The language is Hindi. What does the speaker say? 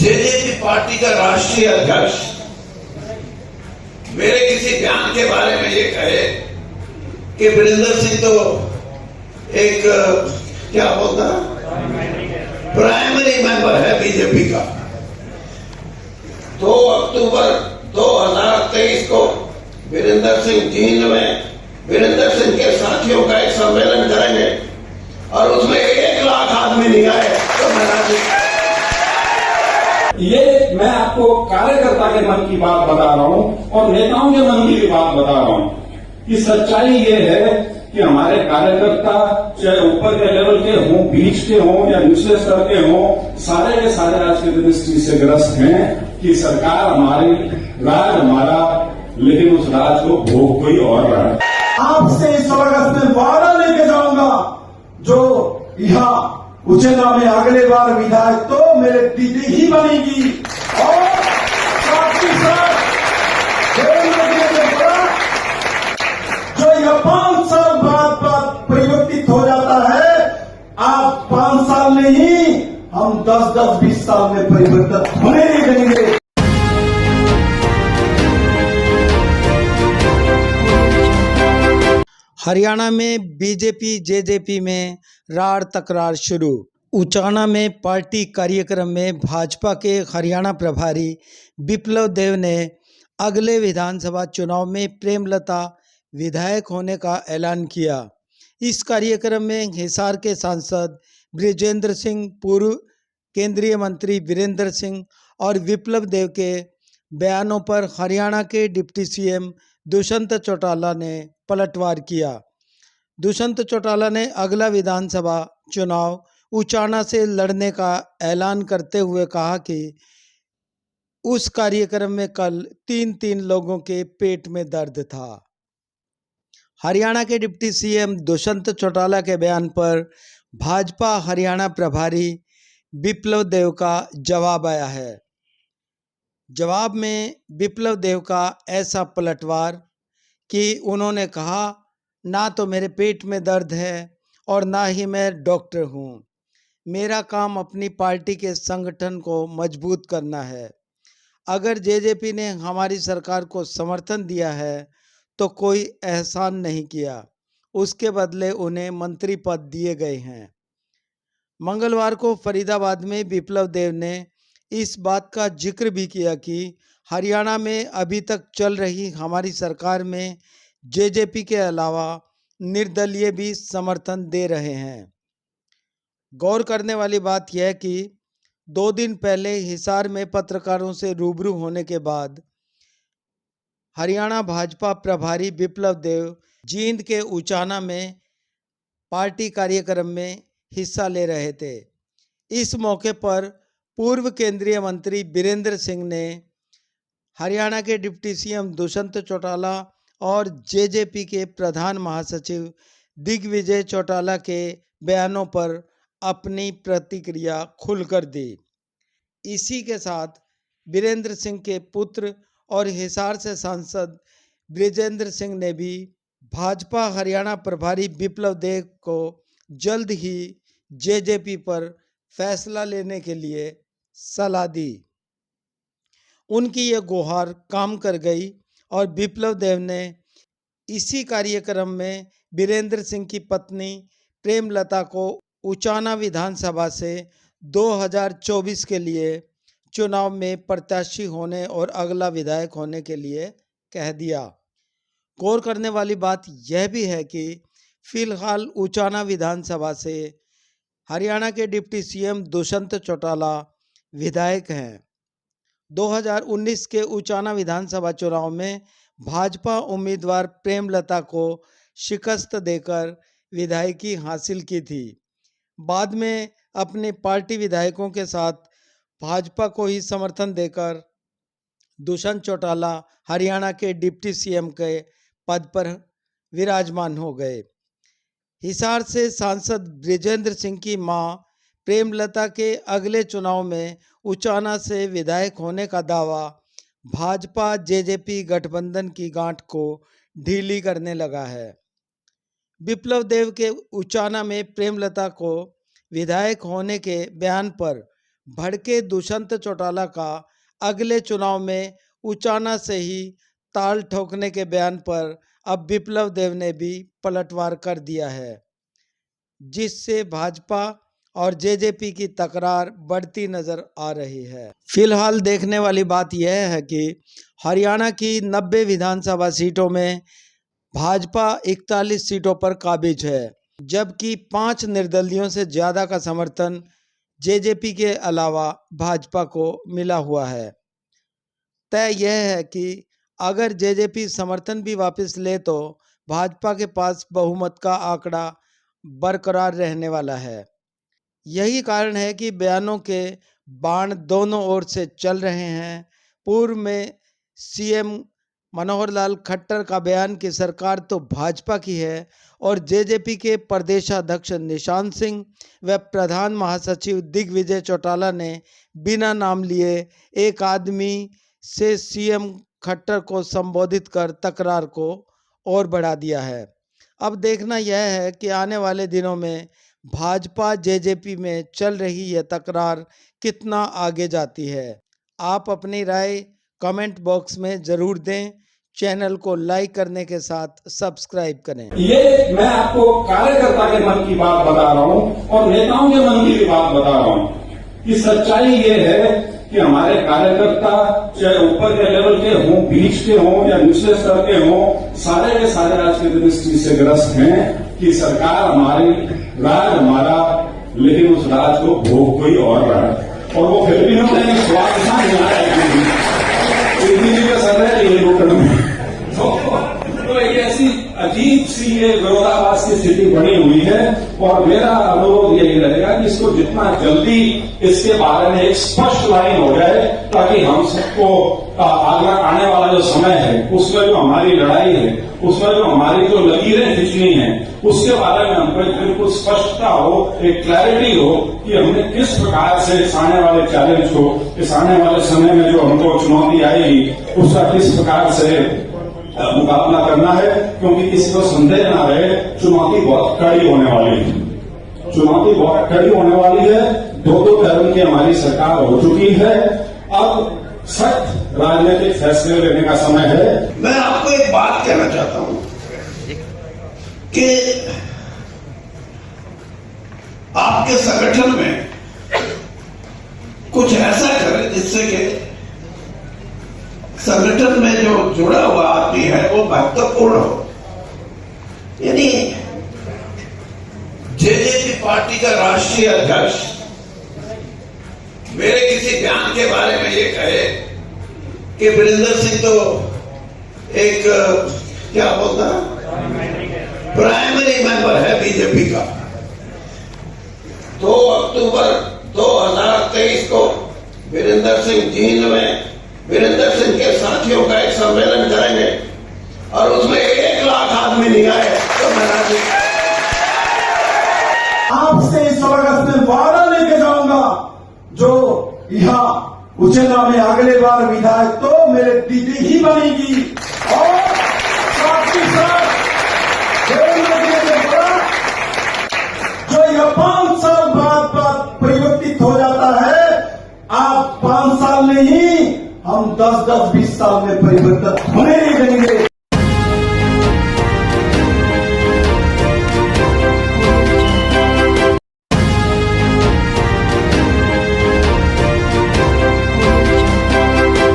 जेजेपी पार्टी का राष्ट्रीय अध्यक्ष मेरे किसी बयान के बारे में ये कहे कि वीरेंद्र सिंह तो एक क्या बोलता प्राइमरी मेंबर है बीजेपी का। 2 अक्टूबर 2023 को वीरेंद्र सिंह जींद में वीरेंद्र सिंह के साथियों का एक सम्मेलन करेंगे और उसमें 1 लाख आदमी नहीं आए तो मैं राजी। ये मैं आपको कार्यकर्ता के मन की बात बता रहा हूं और नेताओं के मन की भी बात बता रहा हूं कि सच्चाई ये है कि हमारे कार्यकर्ता चाहे ऊपर के लेवल के हों, बीच के हों या निचले स्तर के हों, सारे के सारे आज के दिन इस चीज से ग्रस्त हैं कि सरकार हमारी, राज हमारा, लेकिन उस राज को भोग कोई और रहा है। आपसे इस वक्त में वादा लेके जाऊंगा, जो यहाँ उचेना में अगले बार विधायक तो मेरे दीदी ही बनेगी और साथ ही साथ जो यह 5 साल बाद परिवर्तित हो जाता है, आप 5 साल नहीं हम 10-20 साल में परिवर्तित होने नहीं देंगे। हरियाणा में बीजेपी जेजेपी में रार तकरार शुरू। उचाना में पार्टी कार्यक्रम में भाजपा के हरियाणा प्रभारी विप्लव देव ने अगले विधानसभा चुनाव में प्रेमलता विधायक होने का ऐलान किया। इस कार्यक्रम में हिसार के सांसद बृजेंद्र सिंह, पूर्व केंद्रीय मंत्री वीरेंद्र सिंह और विप्लव देव के बयानों पर हरियाणा के डिप्टी सीएम दुष्यंत चौटाला ने पलटवार किया। दुष्यंत चौटाला ने अगला विधानसभा चुनाव उचाना से लड़ने का ऐलान करते हुए कहा कि उस कार्यक्रम में कल 3 लोगों के पेट में दर्द था। हरियाणा के डिप्टी सीएम दुष्यंत चौटाला के बयान पर भाजपा हरियाणा प्रभारी विप्लव देव का जवाब आया है। जवाब में विप्लव देव का ऐसा पलटवार कि उन्होंने कहा, ना तो मेरे पेट में दर्द है और ना ही मैं डॉक्टर हूँ। मेरा काम अपनी पार्टी के संगठन को मजबूत करना है। अगर जेजेपी ने हमारी सरकार को समर्थन दिया है तो कोई एहसान नहीं किया, उसके बदले उन्हें मंत्री पद दिए गए हैं। मंगलवार को फरीदाबाद में विप्लव देव ने इस बात का जिक्र भी किया कि हरियाणा में अभी तक चल रही हमारी सरकार में जेजेपी के अलावा निर्दलीय भी समर्थन दे रहे हैं। गौर करने वाली बात यह कि 2 दिन पहले हिसार में पत्रकारों से रूबरू होने के बाद हरियाणा भाजपा प्रभारी विप्लव देव जींद के उचाना में पार्टी कार्यक्रम में हिस्सा ले रहे थे। इस मौके पर पूर्व केंद्रीय मंत्री वीरेंद्र सिंह ने हरियाणा के डिप्टी सीएम दुष्यंत चौटाला और जेजेपी के प्रधान महासचिव दिग्विजय चौटाला के बयानों पर अपनी प्रतिक्रिया खुलकर दी। इसी के साथ वीरेंद्र सिंह के पुत्र और हिसार से सांसद बृजेंद्र सिंह ने भी भाजपा हरियाणा प्रभारी विप्लव देव को जल्द ही जेजेपी पर फैसला लेने के लिए सलाह दी। उनकी ये गुहार काम कर गई और विप्लव देव ने इसी कार्यक्रम में वीरेंद्र सिंह की पत्नी प्रेमलता को उचाना विधानसभा से 2024 के लिए चुनाव में प्रत्याशी होने और अगला विधायक होने के लिए कह दिया। गौर करने वाली बात यह भी है कि फिलहाल उचाना विधानसभा से हरियाणा के डिप्टी सीएम दुष्यंत चौटाला विधायक हैं। 2019 के उचाना विधानसभा चुनाव में भाजपा उम्मीदवार प्रेमलता को शिकस्त देकर विधायकी हासिल की थी। बाद में अपने पार्टी विधायकों के साथ भाजपा को ही समर्थन देकर दुष्यंत चौटाला हरियाणा के डिप्टी सीएम के पद पर विराजमान हो गए। हिसार से सांसद बृजेंद्र सिंह की मां प्रेमलता के अगले चुनाव में उचाना से विधायक होने का दावा भाजपा जेजेपी गठबंधन की गांठ को ढीली करने लगा है। विप्लव देव के उचाना में प्रेमलता को विधायक होने के बयान पर भड़के दुष्यंत चौटाला का अगले चुनाव में उचाना से ही ताल ठोकने के बयान पर अब विप्लव देव ने भी पलटवार कर दिया है, जिससे भाजपा और जेजेपी की तकरार बढ़ती नजर आ रही है। फिलहाल देखने वाली बात यह है कि हरियाणा की 90 विधानसभा सीटों में भाजपा 41 सीटों पर काबिज है, जबकि 5 निर्दलियों से ज़्यादा का समर्थन जेजेपी के अलावा भाजपा को मिला हुआ है। तय यह है कि अगर जेजेपी समर्थन भी वापस ले तो भाजपा के पास बहुमत का आंकड़ा बरकरार रहने वाला है। यही कारण है कि बयानों के बाण दोनों ओर से चल रहे हैं। पूर्व में सीएम मनोहर लाल खट्टर का बयान कि सरकार तो भाजपा की है और जेजेपी के प्रदेशाध्यक्ष निशांत सिंह व प्रधान महासचिव दिग्विजय चौटाला ने बिना नाम लिए एक आदमी से सीएम खट्टर को संबोधित कर तकरार को और बढ़ा दिया है। अब देखना यह है कि आने वाले दिनों में भाजपा जेजेपी में चल रही यह तकरार कितना आगे जाती है। आप अपनी राय कमेंट बॉक्स में जरूर दें। चैनल को लाइक करने के साथ सब्सक्राइब करें। ये मैं आपको कार्यकर्ता के मन की बात बता रहा हूं और नेताओं के मन की भी बात बता रहा हूं कि सच्चाई ये है कि हमारे कार्यकर्ता चाहे ऊपर के लेवल के हों, बीच के हों या निचले स्तर के हों, सारे के सारे आज की दृष्टि से ग्रस्त हैं कि सरकार हमारी, राज हमारा, लेकिन उस राज को भोग कोई और रहा है और वो फिर भी हम कहेंगे स्वाद नहीं आ रहा तो ये ऐसी अजीब सी ये विरोधाभास की स्थिति बनी हुई है और मेरा अनुरोध यही रहेगा कि इसको जितना जल्दी इसके बारे में एक स्पष्ट लाइन हो जाए ताकि हम सबको आने वाला जो समय है उसमें जो हमारी लड़ाई है, उसमें जो हमारी जो लकीरें खींचनी है, उसके बारे में हमको बिल्कुल स्पष्टता हो, एक क्लैरिटी हो कि हमने किस प्रकार से इस आने वाले चैलेंज को, इस आने वाले समय में जो हमको चुनौती आएगी उसका किस प्रकार से मुकाबला करना है। क्योंकि किसी को संदेह ना रहे, चुनौती बहुत कड़ी होने वाली है, चुनौती बहुत कड़ी होने वाली है। 2 टर्म की हमारी सरकार हो चुकी है, अब सख्त राजनीतिक फैसले लेने का समय है। मैं आपको एक बात कहना चाहता हूं कि आपके संगठन में कुछ ऐसा करें जिससे कि संगठन में जो जुड़ा हुआ आदमी है वो महत्वपूर्ण हो। यानी जेजेपी पार्टी का राष्ट्रीय अध्यक्ष मेरे किसी बयान के बारे में ये कहे कि वीरेंद्र सिंह तो एक क्या बोलता है प्राइमरी मेंबर है बीजेपी का। 2 अक्टूबर 2023 को वीरेंद्र सिंह जींद में वीरेंद्र सिंह के साथियों का एक सम्मेलन करेंगे और उसमें 1 लाख आदमी नहीं आए तो मैं राजी। आपसे इस अगस्त में वादा लेके जाऊंगा, जो यहाँ उचेना में अगले बार विधायक तो मेरे दीदी ही बनेगी और साथ ही साथ जो यह 5 साल बाद परिवर्तित हो जाता है, आप 5 साल नहीं हम 10-20 साल में परिवर्तन होने नहीं देंगे।